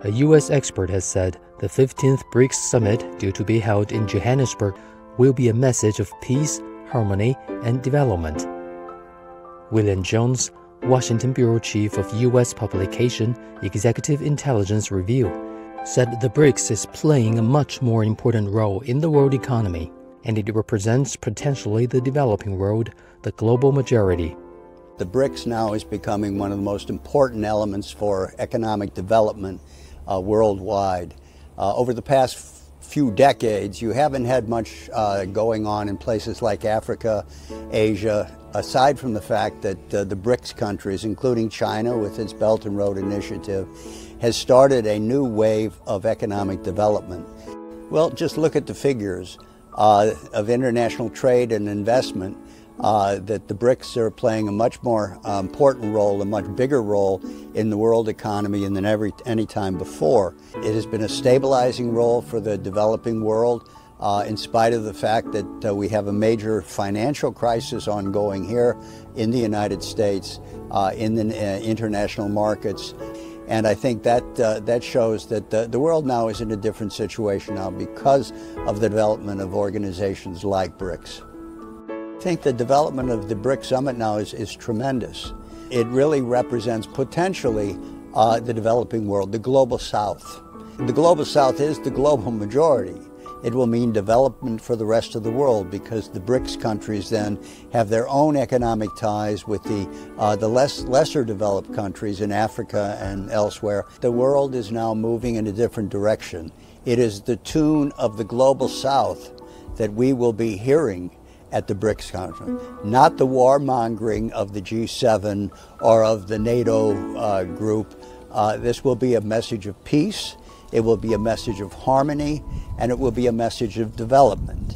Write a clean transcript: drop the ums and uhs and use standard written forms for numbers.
A U.S. expert has said the 15th BRICS summit, due to be held in Johannesburg, will be a message of peace, harmony, and development. William Jones, Washington Bureau Chief of U.S. Publication Executive Intelligence Review, said the BRICS is playing a much more important role in the world economy, and it represents potentially the developing world, the global majority. The BRICS now is becoming one of the most important elements for economic development worldwide. Over the past few decades, you haven't had much going on in places like Africa, Asia, aside from the fact that the BRICS countries, including China with its Belt and Road Initiative, has started a new wave of economic development. Well, just look at the figures of international trade and investment, that the BRICS are playing a much more important role, a much bigger role in the world economy than any time before. It has been a stabilizing role for the developing world, in spite of the fact that we have a major financial crisis ongoing here in the United States, in the international markets. And I think that shows that the world now is in a different situation now because of the development of organizations like BRICS. I think the development of the BRICS Summit now is tremendous. It really represents potentially the developing world, the global South. The global South is the global majority. It will mean development for the rest of the world because the BRICS countries then have their own economic ties with the lesser developed countries in Africa and elsewhere. The world is now moving in a different direction. It is the tune of the global South that we will be hearing at the BRICS conference, not the warmongering of the G7 or of the NATO group. This will be a message of peace, it will be a message of harmony, and it will be a message of development.